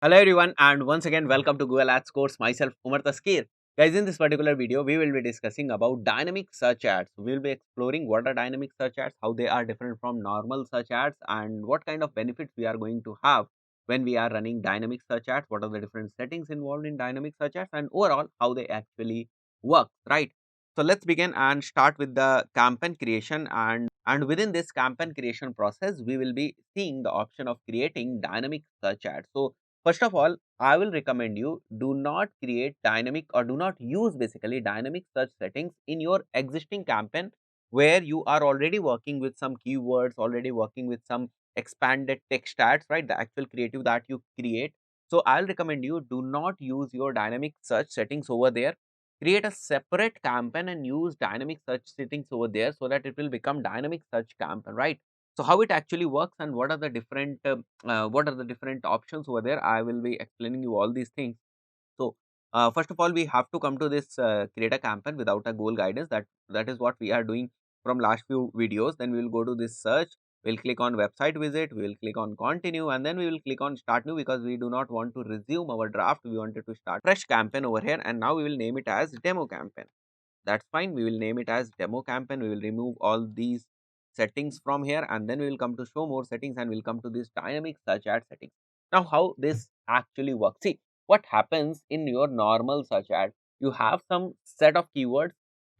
Hello everyone and once again welcome to Google Ads course. Myself Umar Taskir. Guys, in this particular video we will be discussing about dynamic search ads. We will be exploring what are dynamic search ads, how they are different from normal search ads, and what kind of benefits we are going to have when we are running dynamic search ads, what are the different settings involved in dynamic search ads, and overall how they actually work, right? So let's begin and start with the campaign creation, and within this campaign creation process we will be seeing the option of creating dynamic search ads. So first of all, I will recommend you do not create dynamic or do not use basically dynamic search settings in your existing campaign where you are already working with some keywords, already working with some expanded text stats, right? The actual creative that you create. So I'll recommend you do not use your dynamic search settings over there. Create a separate campaign and use dynamic search settings over there so that it will become dynamic search campaign, right? So how it actually works and what are the different options over there, I will be explaining you all these things. So first of all, we have to come to this create a campaign without a goal guidance. That is what we are doing from last few videos. Then we will go to this search, we'll click on website visit, we will click on continue, and then we will click on start new because we do not want to resume our draft. We wanted to start fresh campaign over here, and now we will name it as demo campaign. That's fine, we will name it as demo campaign. We will remove all these settings from here, and then we will come to show more settings, and we'll come to this dynamic search ad settings. Now how this actually works, see what happens in your normal search ad. You have some set of keywords,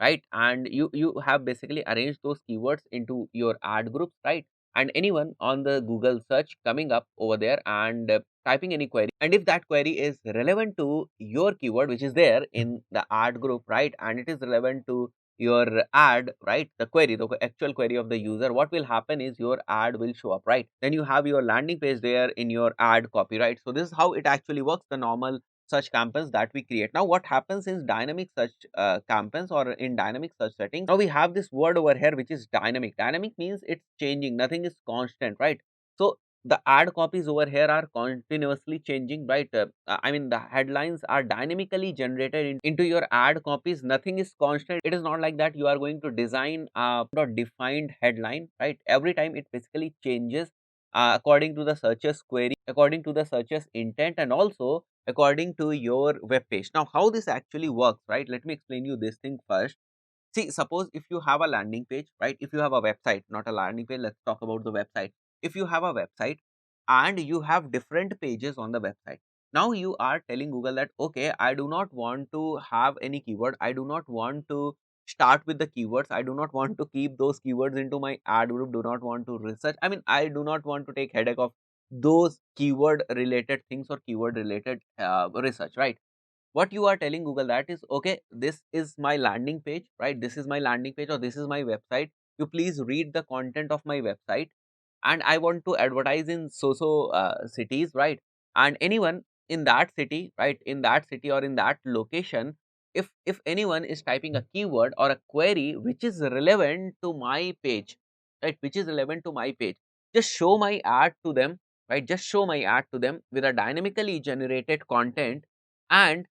right? And you have basically arranged those keywords into your ad groups, right? And anyone on the Google search coming up over there and typing any query, and if that query is relevant to your keyword which is there in the ad group, right, and it is relevant to your ad, right, the query, the actual query of the user, what will happen is your ad will show up, right? Then you have your landing page there in your ad copy, right? So this is how it actually works, the normal search campaigns that we create. Now what happens is dynamic search campaigns or in dynamic search settings, now we have this word over here which is dynamic. Dynamic means it's changing, nothing is constant, right? So the ad copies over here are continuously changing, right? I mean the headlines are dynamically generated into your ad copies. Nothing is constant. It is not like that you are going to design a defined headline, right? Every time it basically changes according to the searcher's query, according to the searcher's intent, and also according to your web page. Now how this actually works, right? Let me explain you this thing first. See, suppose if you have a landing page, right? If you have a website, not a landing page, let's talk about the website. If you have a website and you have different pages on the website, now you are telling Google that, okay, I do not want to have any keyword. I do not want to start with the keywords. I do not want to keep those keywords into my ad group. Do not want to research. I mean, I do not want to take headache of those keyword related things or keyword related research, right? What you are telling Google that is, okay, this is my landing page, right? This is my landing page or this is my website. You please read the content of my website, and I want to advertise in cities, right? And anyone in that city, right, in that city or in that location, if anyone is typing a keyword or a query which is relevant to my page, right, which is relevant to my page, just show my ad to them, right? Just show my ad to them with a dynamically generated content, and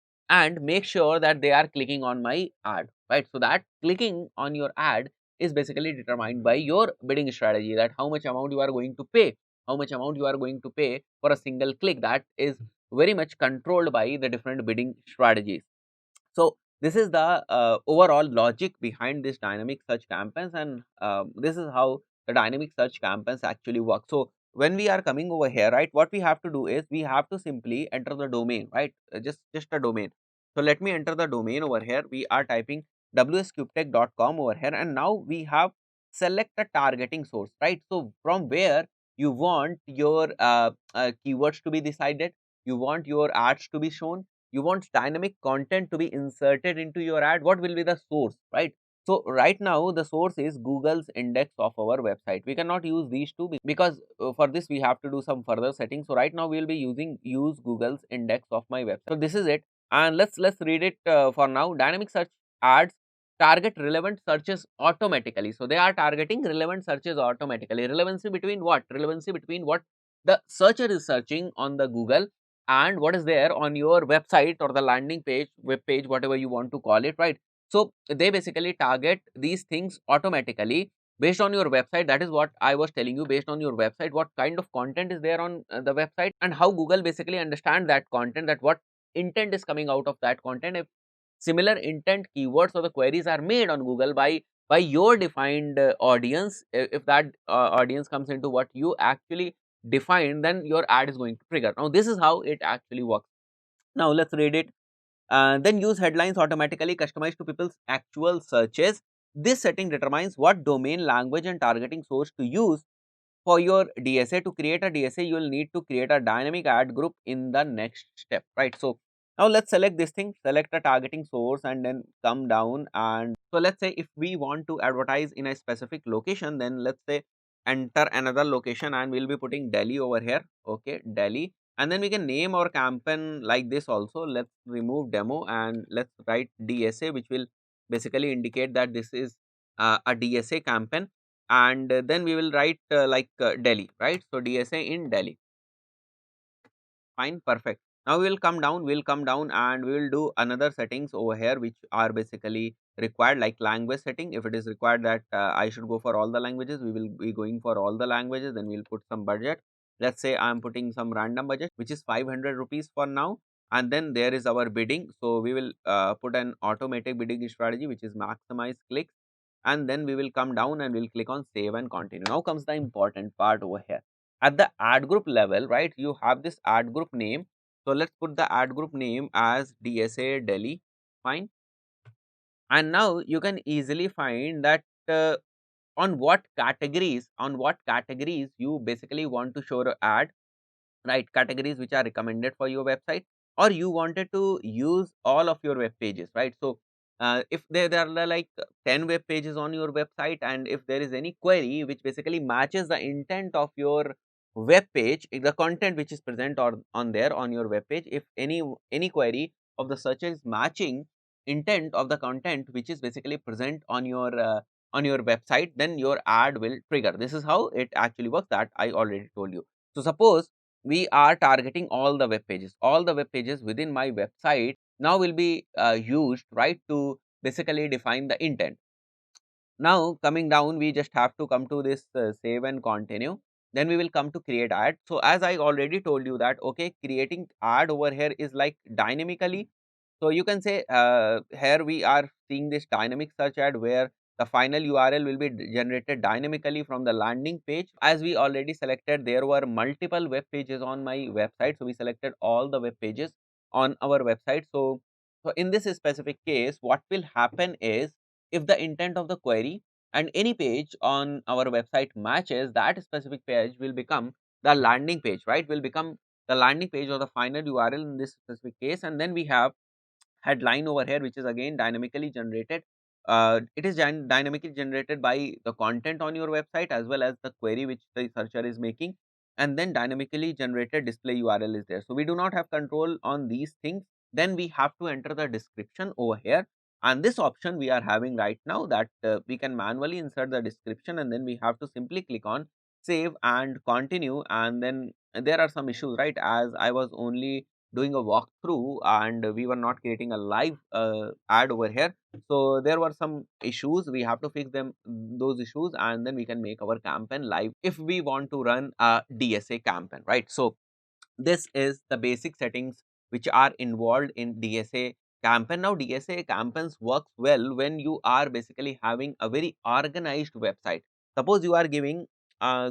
make sure that they are clicking on my ad, right? So that clicking on your ad is basically determined by your bidding strategy, that how much amount you are going to pay, how much amount you are going to pay for a single click. That is very much controlled by the different bidding strategies. So this is the overall logic behind this dynamic search campaigns, and this is how the dynamic search campaigns actually work. So when we are coming over here, right, what we have to do is we have to simply enter the domain, right? Just a domain. So let me enter the domain over here. We are typing wscubetech.com over here, and now we have select a targeting source, right? So from where you want your keywords to be decided, you want your ads to be shown, you want dynamic content to be inserted into your ad, what will be the source, right? So right now the source is Google's index of our website. We cannot use these two because for this we have to do some further settings. So right now we will be use Google's index of my website. So this is it, and let's read it for now. Dynamic search ads target relevant searches automatically. So they are targeting relevant searches automatically. Relevancy between what? Relevancy between what the searcher is searching on the Google and what is there on your website or the landing page, web page, whatever you want to call it, right? So they basically target these things automatically based on your website. That is what I was telling you. Based on your website, what kind of content is there on the website, and how Google basically understand that content, that what intent is coming out of that content. If similar intent keywords or the queries are made on Google by your defined audience, if that audience comes into what you actually define, then your ad is going to trigger. Now this is how it actually works. Now let's read it. Then use headlines automatically customized to people's actual searches. This setting determines what domain, language and targeting source to use for your DSA. To create a DSA, you will need to create a dynamic ad group in the next step, right? So now let's select this thing, select a targeting source and then come down. And so let's say if we want to advertise in a specific location, then let's say enter another location and we'll be putting Delhi over here. Okay, Delhi. And then we can name our campaign like this also. Let's remove demo and let's write DSA, which will basically indicate that this is a DSA campaign. And then we will write Delhi, right? So DSA in Delhi. Fine, perfect. Now we'll come down and we will do another settings over here which are basically required, like language setting. If it is required that I should go for all the languages, we will be going for all the languages. Then we'll put some budget. Let's say I'm putting some random budget which is 500 rupees for now. And then there is our bidding. So we will put an automatic bidding strategy which is maximize clicks. And then we will come down and we'll click on save and continue. Now comes the important part over here. At the ad group level, right, you have this ad group name. So let's put the ad group name as DSA Delhi. Fine. And now you can easily find that on what categories you basically want to show an ad, right? Categories which are recommended for your website, or you wanted to use all of your web pages, right? So if there are like 10 web pages on your website, and if there is any query which basically matches the intent of your web page, the content which is present or on there on your web page, if any query of the search is matching intent of the content which is basically present on your website, then your ad will trigger. This is how it actually works, that I already told you. So suppose we are targeting all the web pages. All the web pages within my website now will be used, right, to basically define the intent. Now coming down, we just have to come to this save and continue. Then we will come to create ad. So as I already told you that, okay, creating ad over here is like dynamically. So you can say here we are seeing this dynamic search ad where the final URL will be generated dynamically from the landing page. As we already selected, there were multiple web pages on my website. So we selected all the web pages on our website. So in this specific case, what will happen is, if the intent of the query and any page on our website matches, that specific page will become the landing page, right? Will become the landing page or the final URL in this specific case. And then we have headline over here which is again dynamically generated. It is dynamically generated by the content on your website as well as the query which the searcher is making, and then dynamically generated display URL is there. So we do not have control on these things. Then we have to enter the description over here, and this option we are having right now, that we can manually insert the description, and then we have to simply click on save and continue. And then there are some issues, right? As I was only doing a walkthrough and we were not creating a live ad over here, so there were some issues. We have to fix them, those issues, and then we can make our campaign live if we want to run a DSA campaign, right? So this is the basic settings which are involved in DSA campaign. Now DSA campaigns works well when you are basically having a very organized website. Suppose you are giving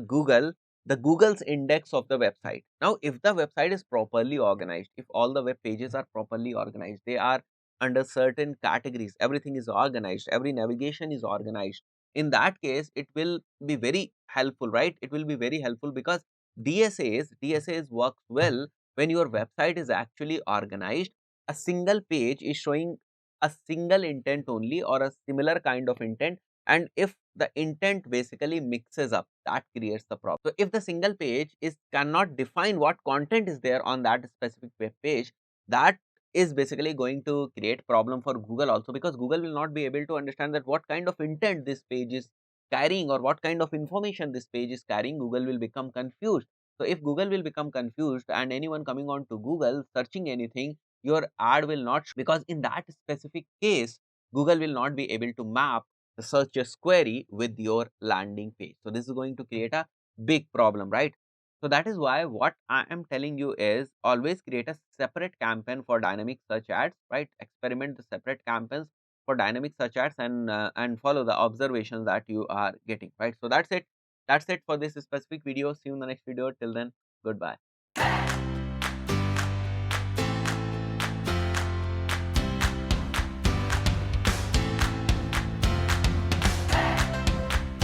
Google's index of the website. Now if the website is properly organized, if all the web pages are properly organized, they are under certain categories, everything is organized, every navigation is organized, in that case it will be very helpful, right? It will be very helpful because DSAs works well when your website is actually organized. A single page is showing a single intent only, or a similar kind of intent, and if the intent basically mixes up, that creates the problem. So if the single page is cannot define what content is there on that specific web page, that is basically going to create problem for Google also, because Google will not be able to understand that what kind of intent this page is carrying or what kind of information this page is carrying. Google will become confused. So if Google will become confused and anyone coming on to Google searching anything, your ad will not because in that specific case Google will not be able to map the searches query with your landing page. So this is going to create a big problem, right? So that is why what I am telling you is always create a separate campaign for dynamic search ads, right? Experiment the separate campaigns for dynamic search ads and follow the observations that you are getting, right? So that's it. That's it for this specific video. See you in the next video. Till then, goodbye.